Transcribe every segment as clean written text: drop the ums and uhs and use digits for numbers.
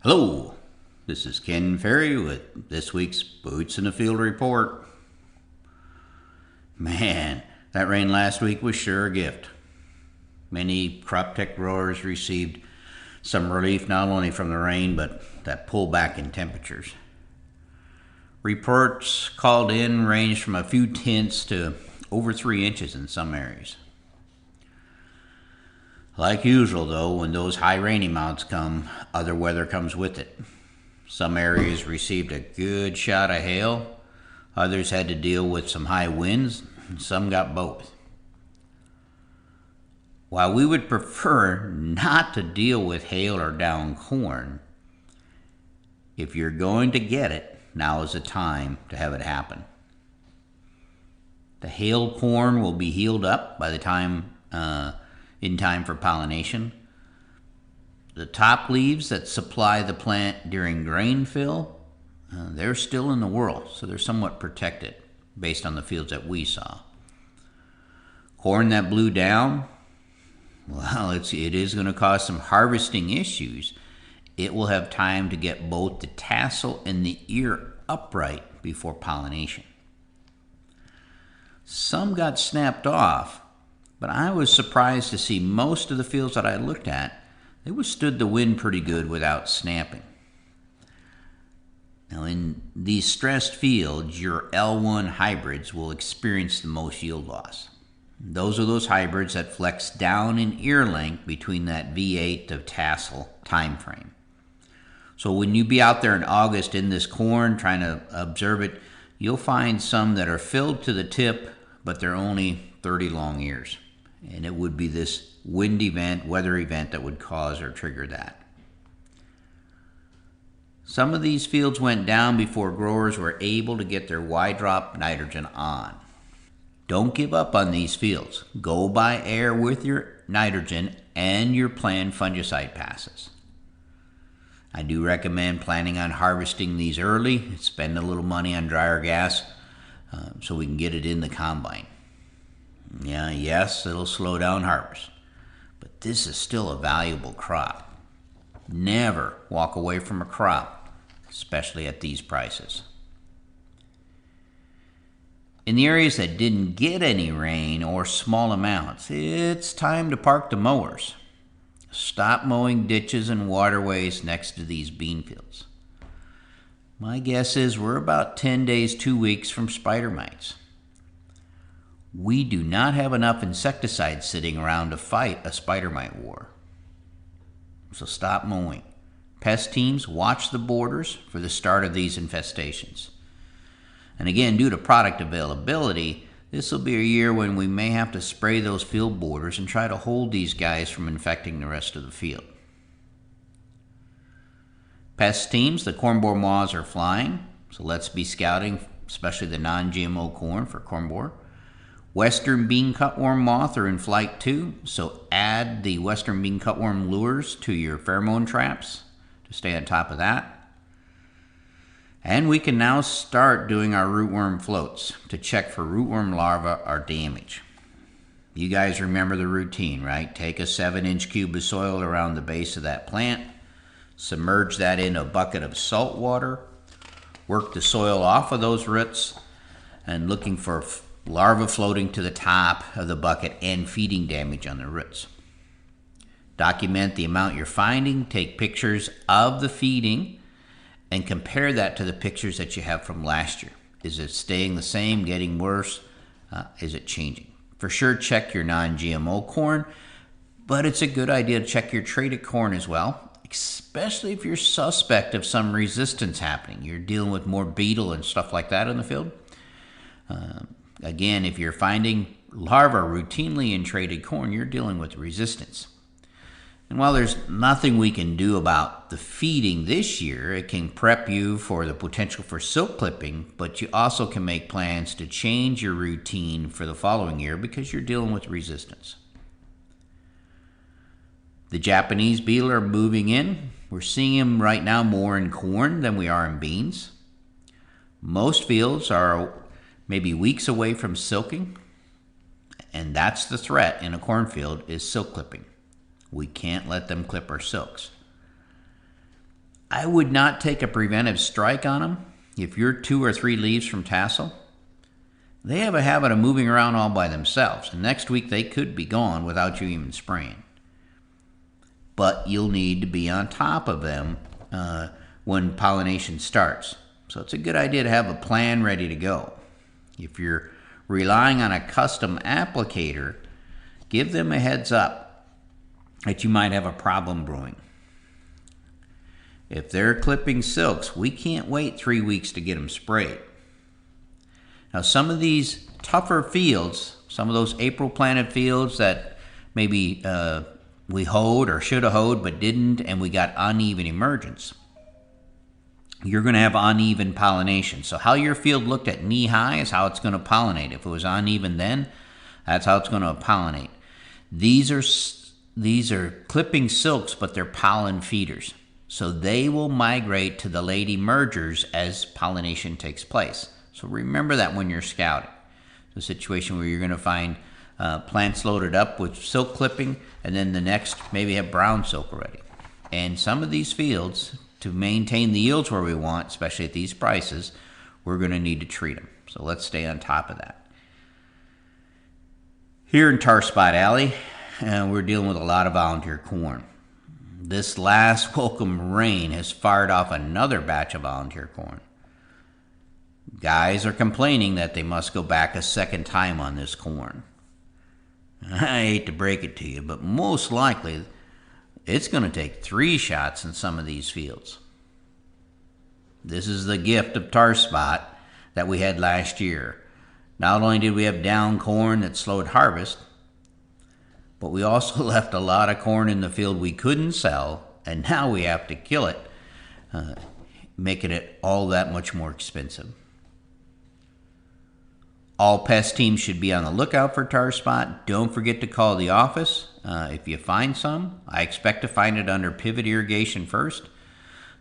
Hello, this is Ken Ferry with this week's Boots in the Field report. Man, that rain last week was sure a gift. Many crop tech growers received some relief not only from the rain but that pullback in temperatures. Reports called in ranged from a few tenths to over 3 inches in some areas. Like usual, though, when those high rain amounts come, other weather comes with it. Some areas received a good shot of hail, others had to deal with some high winds, and some got both. While we would prefer not to deal with hail or down corn, if you're going to get it, now is the time to have it happen. The hail corn will be healed up by the time in time for pollination. The top leaves that supply the plant during grain fill, they're still in the whirl, so they're somewhat protected based on the fields that we saw. Corn that blew down, well, it is going to cause some harvesting issues. It will have time to get both the tassel and the ear upright before pollination. Some got snapped off, but I was surprised to see most of the fields that I looked at, they withstood the wind pretty good without snapping. Now in these stressed fields, your L1 hybrids will experience the most yield loss. Those are those hybrids that flex down in ear length between that V8 of tassel time frame. So when you be out there in August in this corn trying to observe it, you'll find some that are filled to the tip, but they're only 30 long ears. And it would be this wind event, weather event that would cause or trigger that. Some of these fields went down before growers were able to get their Y-drop nitrogen on. Don't give up on these fields. Go by air with your nitrogen and your planned fungicide passes. I do recommend planning on harvesting these early, spend a little money on dryer gas so we can get it in the combine. Yeah, yes, it'll slow down harvest, but this is still a valuable crop. Never walk away from a crop, especially at these prices. In the areas that didn't get any rain or small amounts, it's time to park the mowers. Stop mowing ditches and waterways next to these bean fields. My guess is we're about 10 days, 2 weeks from spider mites. We do not have enough insecticides sitting around to fight a spider mite war. So stop mowing. Pest teams watch the borders for the start of these infestations. And again, due to product availability, this will be a year when we may have to spray those field borders and try to hold these guys from infecting the rest of the field. Pest teams, the corn borer moths are flying, so let's be scouting, especially the non-GMO corn for corn borer. Western bean cutworm moth are in flight too, so add the western bean cutworm lures to your pheromone traps to stay on top of that. And we can now start doing our rootworm floats to check for rootworm larvae or damage. You guys remember the routine, right? Take a 7-inch cube of soil around the base of that plant, submerge that in a bucket of salt water, work the soil off of those roots, and looking for larvae floating to the top of the bucket and feeding damage on the roots. Document the amount you're finding, take pictures of the feeding, and compare that to the pictures that you have from last year. Is it staying the same, getting worse? Is it changing? For sure, check your non-GMO corn, but it's a good idea to check your traded corn as well, especially if you're suspect of some resistance happening. You're dealing with more beetle and stuff like that in the field. Again, if you're finding larvae routinely in traded corn, you're dealing with resistance. And while there's nothing we can do about the feeding this year, it can prep you for the potential for silk clipping, but you also can make plans to change your routine for the following year because you're dealing with resistance. The Japanese beetle are moving in. We're seeing them right now more in corn than we are in beans. Most fields are maybe weeks away from silking, and that's the threat in a cornfield is silk clipping. We can't let them clip our silks. I would not take a preventive strike on them. If you're 2 or 3 leaves from tassel, they have a habit of moving around all by themselves, and next week they could be gone without you even spraying. But you'll need to be on top of them when pollination starts. So it's a good idea to have a plan ready to go. If you're relying on a custom applicator, give them a heads up that you might have a problem brewing. If they're clipping silks, we can't wait 3 weeks to get them sprayed. Now, some of these tougher fields, some of those April planted fields that maybe we hoed or should have hoed but didn't, and we got uneven emergence, you're going to have uneven pollination. So how your field looked at knee high is how it's going to pollinate. If it was uneven then, that's how it's going to pollinate. These are clipping silks, but they're pollen feeders. So they will migrate to the late emergers as pollination takes place. So remember that when you're scouting. It's a situation where you're going to find plants loaded up with silk clipping, and then the next maybe have brown silk already. And some of these fields, to maintain the yields where we want, especially at these prices, we're going to need to treat them. So let's stay on top of that. Here in Tar Spot Alley, we're dealing with a lot of volunteer corn. This last welcome rain has fired off another batch of volunteer corn. Guys are complaining that they must go back a second time on this corn. I hate to break it to you, but most likely it's going to take 3 shots in some of these fields. This is the gift of Tar Spot that we had last year. Not only did we have down corn that slowed harvest, but we also left a lot of corn in the field we couldn't sell, and now we have to kill it, making it all that much more expensive. All pest teams should be on the lookout for tar spot. Don't forget to call the office if you find some. I expect to find it under pivot irrigation first.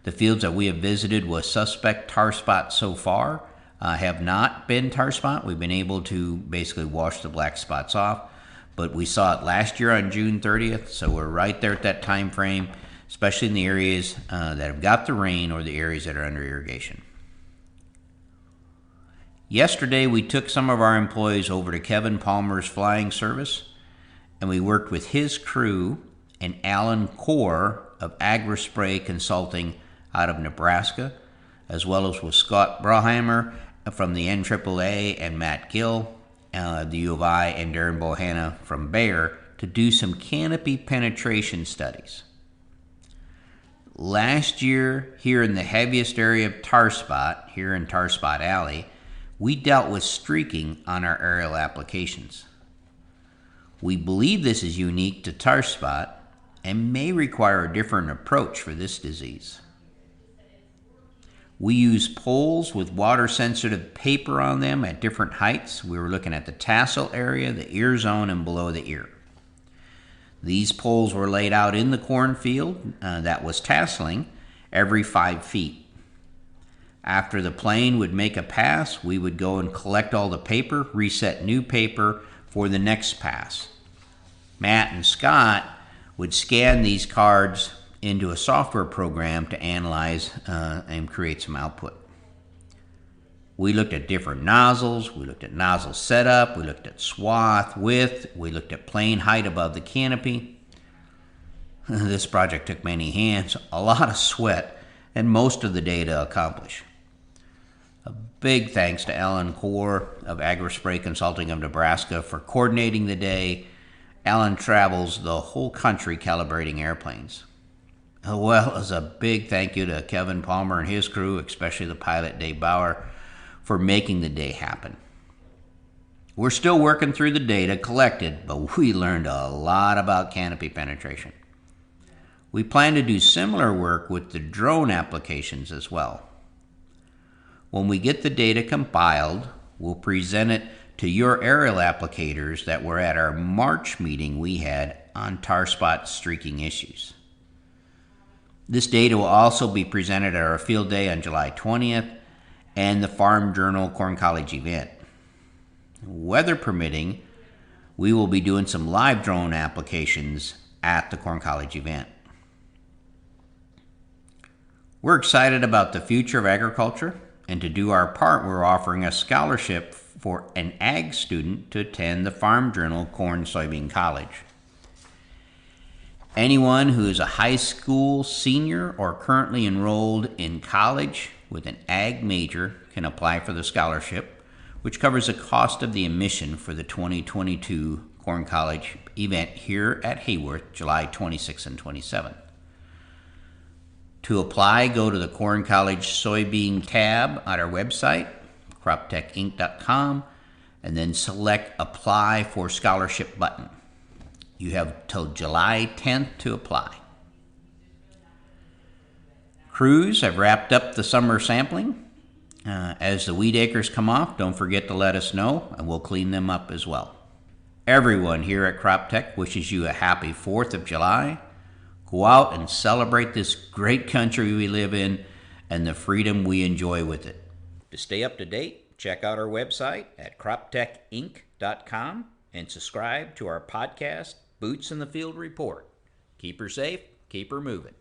The fields that we have visited with suspect tar spot so far have not been tar spot. We've been able to basically wash the black spots off. But we saw it last year on June 30th, so we're right there at that time frame, especially in the areas that have got the rain or the areas that are under irrigation. Yesterday, we took some of our employees over to Kevin Palmer's flying service, and we worked with his crew and Alan Core of AgriSpray Consulting out of Nebraska, as well as with Scott Braheimer from the NAAA and Matt Gill, the U of I, and Darren Bohanna from Bayer to do some canopy penetration studies. Last year, here in the heaviest area of tar spot, here in Tar Spot Alley, we dealt with streaking on our aerial applications. We believe this is unique to tar spot and may require a different approach for this disease. We use poles with water-sensitive paper on them at different heights. We were looking at the tassel area, the ear zone, and below the ear. These poles were laid out in the cornfield that was tasseling every 5 feet. After the plane would make a pass, we would go and collect all the paper, reset new paper for the next pass. Matt and Scott would scan these cards into a software program to analyze and create some output. We looked at different nozzles, we looked at nozzle setup, we looked at swath width, we looked at plane height above the canopy. This project took many hands, a lot of sweat, and most of the day to accomplish. A big thanks to Alan Core of AgriSpray Consulting of Nebraska for coordinating the day. Alan travels the whole country calibrating airplanes. Well as a big thank you to Kevin Palmer and his crew, especially the pilot Dave Bauer, for making the day happen. We're still working through the data collected, but we learned a lot about canopy penetration. We plan to do similar work with the drone applications as well. When we get the data compiled, we'll present it to your aerial applicators that were at our March meeting we had on tar spot streaking issues. This data will also be presented at our field day on July 20th and the Farm Journal Corn College event. Weather permitting, we will be doing some live drone applications at the Corn College event. We're excited about the future of agriculture, and to do our part, we're offering a scholarship for an ag student to attend the Farm Journal Corn Soybean College. Anyone who is a high school senior or currently enrolled in college with an ag major can apply for the scholarship, which covers the cost of the admission for the 2022 Corn College event here at Hayworth, July 26 and 27. To apply, go to the Corn College Soybean tab on our website, croptechinc.com, and then select Apply for Scholarship button. You have till July 10th to apply. Crews have wrapped up the summer sampling. As the weed acres come off, don't forget to let us know, and we'll clean them up as well. Everyone here at CropTech wishes you a happy 4th of July. Go out and celebrate this great country we live in and the freedom we enjoy with it. To stay up to date, check out our website at croptechinc.com and subscribe to our podcast, Boots in the Field Report. Keep her safe, keep her moving.